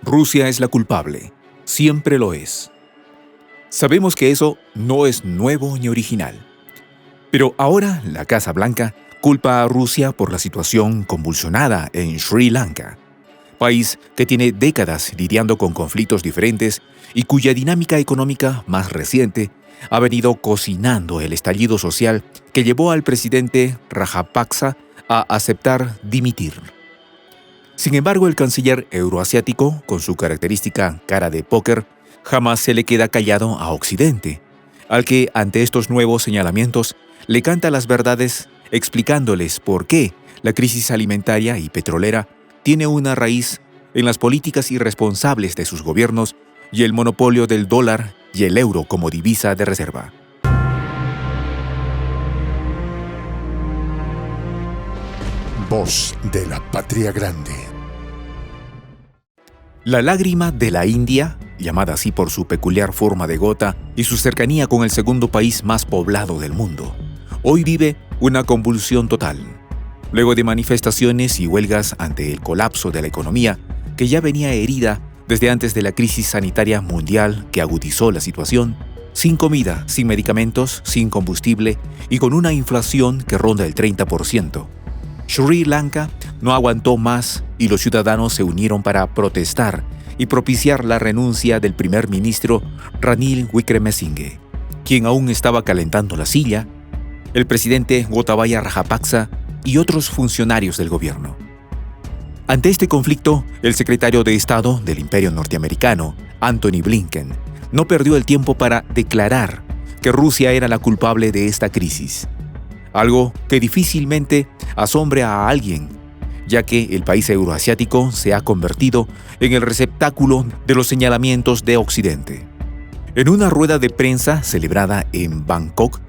Rusia es la culpable. Siempre lo es. Sabemos que eso no es nuevo ni original. Pero ahora la Casa Blanca culpa a Rusia por la situación convulsionada en Sri Lanka, país que tiene décadas lidiando con conflictos diferentes y cuya dinámica económica más reciente ha venido cocinando el estallido social que llevó al presidente Rajapaksa a aceptar dimitir. Sin embargo, el canciller euroasiático, con su característica cara de póker, jamás se le queda callado a Occidente, al que, ante estos nuevos señalamientos, le canta las verdades explicándoles por qué la crisis alimentaria y petrolera tiene una raíz en las políticas irresponsables de sus gobiernos y el monopolio del dólar y el euro como divisa de reserva. Voz de la Patria Grande. La lágrima de la India, llamada así por su peculiar forma de gota y su cercanía con el segundo país más poblado del mundo, hoy vive una convulsión total. Luego de manifestaciones y huelgas ante el colapso de la economía, que ya venía herida desde antes de la crisis sanitaria mundial que agudizó la situación, sin comida, sin medicamentos, sin combustible y con una inflación que ronda el 30%. Sri Lanka no aguantó más y los ciudadanos se unieron para protestar y propiciar la renuncia del primer ministro Ranil Wickremesinghe, quien aún estaba calentando la silla, el presidente Gotabaya Rajapaksa y otros funcionarios del gobierno. Ante este conflicto, el secretario de Estado del Imperio Norteamericano, Antony Blinken, no perdió el tiempo para declarar que Rusia era la culpable de esta crisis. Algo que difícilmente asombre a alguien, ya que el país euroasiático se ha convertido en el receptáculo de los señalamientos de Occidente. En una rueda de prensa celebrada en Bangkok,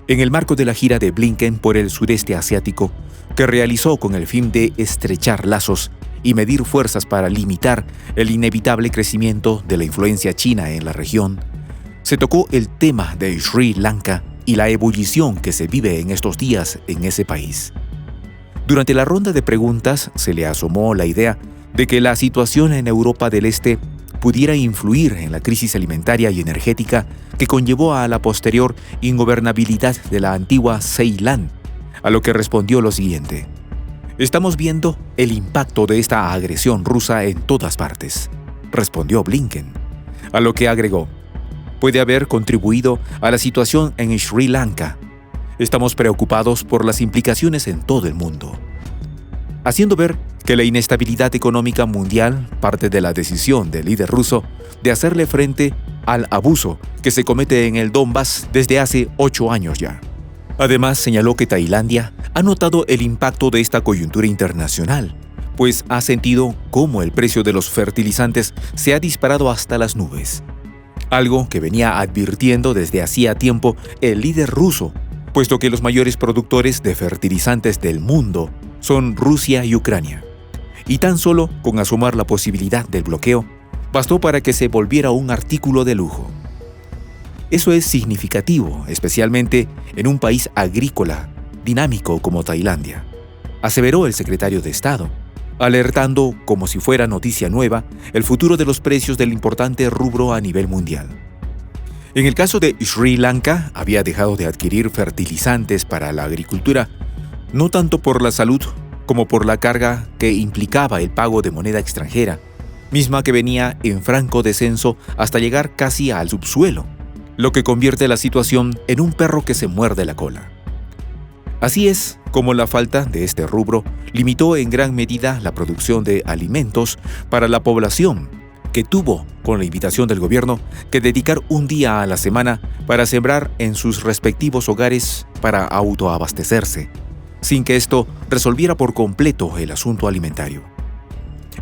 en el marco de la gira de Blinken por el sudeste asiático, que realizó con el fin de estrechar lazos y medir fuerzas para limitar el inevitable crecimiento de la influencia china en la región, se tocó el tema de Sri Lanka y la ebullición que se vive en estos días en ese país. Durante la ronda de preguntas se le asomó la idea de que la situación en Europa del Este pudiera influir en la crisis alimentaria y energética que conllevó a la posterior ingobernabilidad de la antigua Ceilán, a lo que respondió lo siguiente: «Estamos viendo el impacto de esta agresión rusa en todas partes», respondió Blinken, a lo que agregó: «Puede haber contribuido a la situación en Sri Lanka. Estamos preocupados por las implicaciones en todo el mundo», haciendo ver que la inestabilidad económica mundial parte de la decisión del líder ruso de hacerle frente al abuso que se comete en el Donbass desde hace 8 años ya. Además, señaló que Tailandia ha notado el impacto de esta coyuntura internacional, pues ha sentido cómo el precio de los fertilizantes se ha disparado hasta las nubes. Algo que venía advirtiendo desde hacía tiempo el líder ruso, puesto que los mayores productores de fertilizantes del mundo son Rusia y Ucrania. Y tan solo con asomar la posibilidad del bloqueo, bastó para que se volviera un artículo de lujo. Eso es significativo, especialmente en un país agrícola, dinámico como Tailandia, aseveró el secretario de Estado, alertando, como si fuera noticia nueva, el futuro de los precios del importante rubro a nivel mundial. En el caso de Sri Lanka, había dejado de adquirir fertilizantes para la agricultura, no tanto por la salud como por la carga que implicaba el pago de moneda extranjera, misma que venía en franco descenso hasta llegar casi al subsuelo, lo que convierte la situación en un perro que se muerde la cola. Así es como la falta de este rubro limitó en gran medida la producción de alimentos para la población, que tuvo, con la invitación del gobierno, que dedicar un día a la semana para sembrar en sus respectivos hogares para autoabastecerse, sin que esto resolviera por completo el asunto alimentario.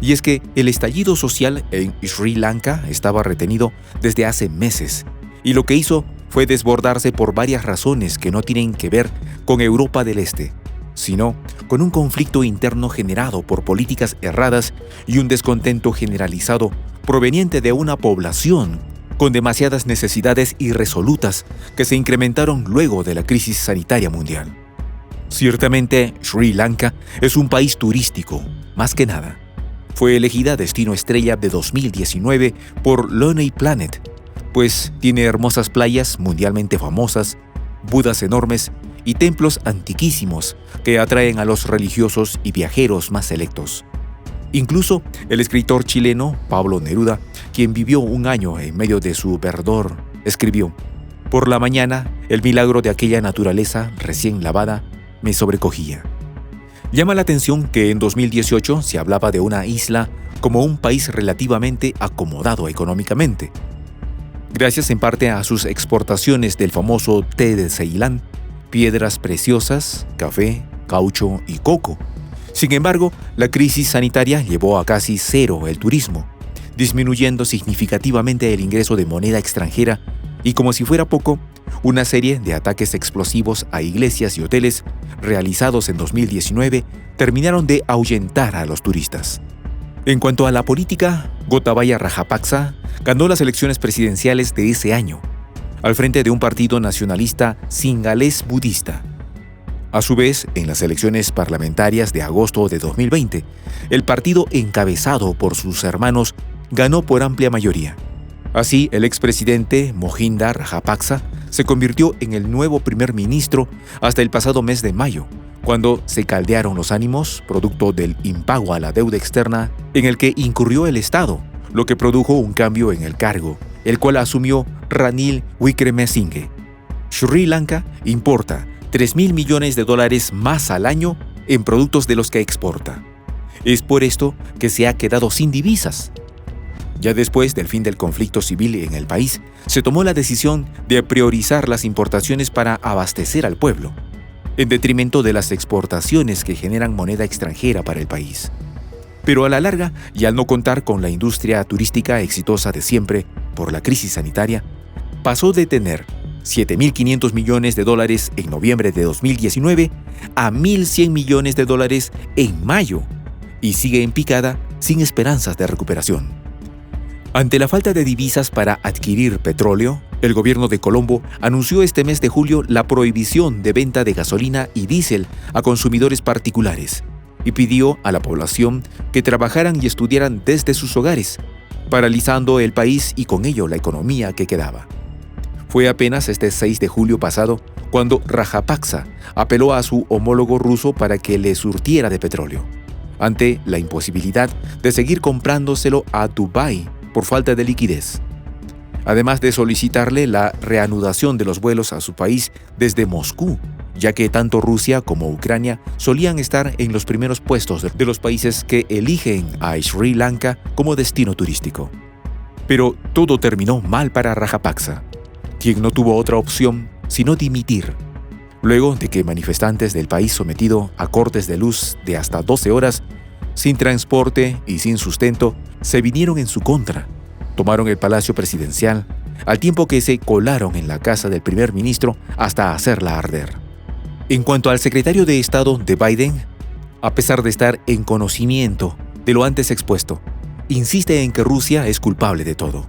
Y es que el estallido social en Sri Lanka estaba retenido desde hace meses, y lo que hizo fue desbordarse por varias razones que no tienen que ver con Europa del Este, sino con un conflicto interno generado por políticas erradas y un descontento generalizado proveniente de una población con demasiadas necesidades irresolutas que se incrementaron luego de la crisis sanitaria mundial. Ciertamente, Sri Lanka es un país turístico, más que nada, fue elegida destino estrella de 2019 por Lonely Planet, pues tiene hermosas playas mundialmente famosas, budas enormes y templos antiquísimos que atraen a los religiosos y viajeros más selectos. Incluso el escritor chileno Pablo Neruda, quien vivió un año en medio de su verdor, escribió: «Por la mañana, el milagro de aquella naturaleza recién lavada me sobrecogía». Llama la atención que en 2018 se hablaba de una isla como un país relativamente acomodado económicamente, gracias en parte a sus exportaciones del famoso té de Ceilán, piedras preciosas, café, caucho y coco. Sin embargo, la crisis sanitaria llevó a casi cero el turismo, disminuyendo significativamente el ingreso de moneda extranjera y, como si fuera poco, una serie de ataques explosivos a iglesias y hoteles realizados en 2019 terminaron de ahuyentar a los turistas. En cuanto a la política, Gotabaya Rajapaksa ganó las elecciones presidenciales de ese año, al frente de un partido nacionalista singalés budista. A su vez, en las elecciones parlamentarias de agosto de 2020, el partido encabezado por sus hermanos ganó por amplia mayoría. Así, el expresidente Mohinda Rajapaksa se convirtió en el nuevo primer ministro hasta el pasado mes de mayo, cuando se caldearon los ánimos producto del impago a la deuda externa en el que incurrió el Estado, lo que produjo un cambio en el cargo, el cual asumió Ranil Wickremesinghe. Sri Lanka importa $3.000 millones más al año en productos de los que exporta. Es por esto que se ha quedado sin divisas. Ya después del fin del conflicto civil en el país, se tomó la decisión de priorizar las importaciones para abastecer al pueblo, en detrimento de las exportaciones que generan moneda extranjera para el país. Pero a la larga, y al no contar con la industria turística exitosa de siempre por la crisis sanitaria, pasó de tener $7.500 millones en noviembre de 2019 a $1.100 millones en mayo, y sigue en picada sin esperanzas de recuperación. Ante la falta de divisas para adquirir petróleo, el gobierno de Colombo anunció este mes de julio la prohibición de venta de gasolina y diésel a consumidores particulares y pidió a la población que trabajaran y estudiaran desde sus hogares, paralizando el país y con ello la economía que quedaba. Fue apenas este 6 de julio pasado cuando Rajapaksa apeló a su homólogo ruso para que le surtiera de petróleo, ante la imposibilidad de seguir comprándoselo a Dubái por falta de liquidez, además de solicitarle la reanudación de los vuelos a su país desde Moscú, ya que tanto Rusia como Ucrania solían estar en los primeros puestos de los países que eligen a Sri Lanka como destino turístico. Pero todo terminó mal para Rajapaksa, quien no tuvo otra opción sino dimitir, luego de que manifestantes del país sometido a cortes de luz de hasta 12 horas, sin transporte y sin sustento, se vinieron en su contra, tomaron el Palacio Presidencial, al tiempo que se colaron en la casa del primer ministro hasta hacerla arder. En cuanto al secretario de Estado de Biden, a pesar de estar en conocimiento de lo antes expuesto, insiste en que Rusia es culpable de todo,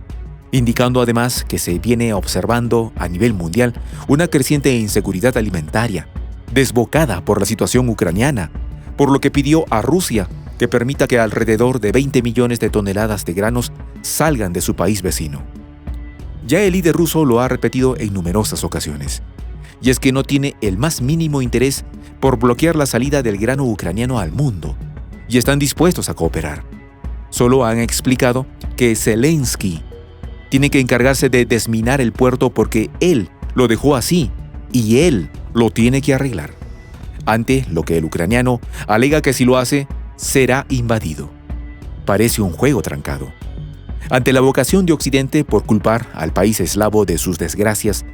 indicando además que se viene observando a nivel mundial una creciente inseguridad alimentaria, desbocada por la situación ucraniana, por lo que pidió a Rusia que permita que alrededor de 20 millones de toneladas de granos salgan de su país vecino. Ya el líder ruso lo ha repetido en numerosas ocasiones, y es que no tiene el más mínimo interés por bloquear la salida del grano ucraniano al mundo, y están dispuestos a cooperar. Solo han explicado que Zelensky tiene que encargarse de desminar el puerto porque él lo dejó así, y él lo tiene que arreglar. Ante lo que el ucraniano alega que si lo hace, será invadido. Parece un juego trancado. Ante la vocación de Occidente por culpar al país eslavo de sus desgracias,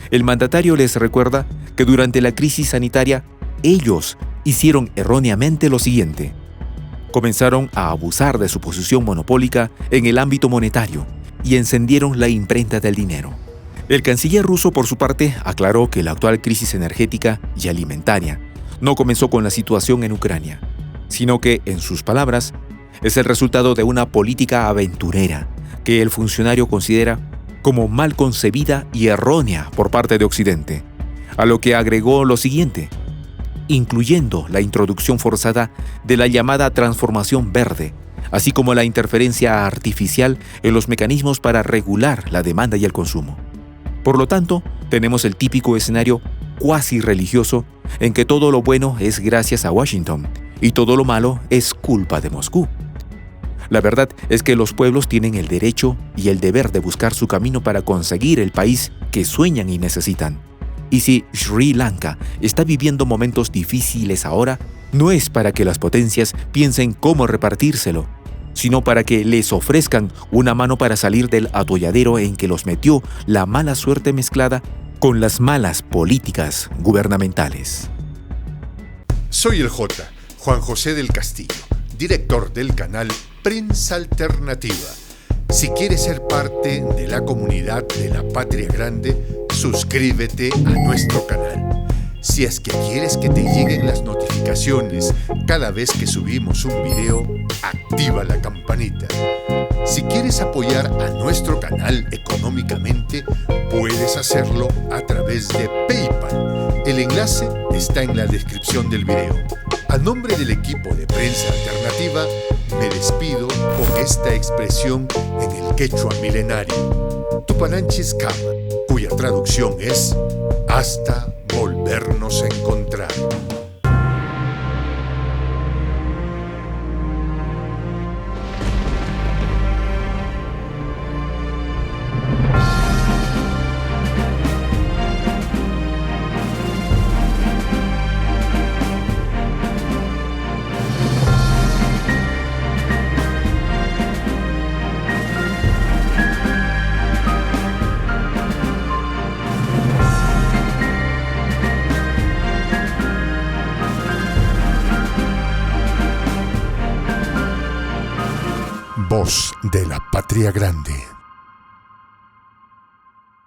el mandatario les recuerda que durante la crisis sanitaria, ellos hicieron erróneamente lo siguiente. Comenzaron a abusar de su posición monopólica en el ámbito monetario y encendieron la imprenta del dinero. El canciller ruso, por su parte, aclaró que la actual crisis energética y alimentaria no comenzó con la situación en Ucrania, sino que, en sus palabras, es el resultado de una política aventurera que el funcionario considera como mal concebida y errónea por parte de Occidente, a lo que agregó lo siguiente, incluyendo la introducción forzada de la llamada transformación verde, así como la interferencia artificial en los mecanismos para regular la demanda y el consumo. Por lo tanto, tenemos el típico escenario cuasi religioso en que todo lo bueno es gracias a Washington y todo lo malo es culpa de Moscú. La verdad es que los pueblos tienen el derecho y el deber de buscar su camino para conseguir el país que sueñan y necesitan. Y si Sri Lanka está viviendo momentos difíciles ahora, no es para que las potencias piensen cómo repartírselo, sino para que les ofrezcan una mano para salir del atolladero en que los metió la mala suerte mezclada con las malas políticas gubernamentales. Soy el Juan José del Castillo, director del canal Prensa Alternativa. Si quieres ser parte de la comunidad de la Patria Grande, suscríbete a nuestro canal. Si es que quieres que te lleguen las notificaciones cada vez que subimos un video, activa la campanita. Si quieres apoyar a nuestro canal económicamente, puedes hacerlo a través de PayPal. El enlace está en la descripción del video. A nombre del equipo de Prensa Alternativa, me despido con esta expresión en el quechua milenario, Tupananchis Kama, cuya traducción es hasta volvernos a encontrar. Voz de la Patria Grande.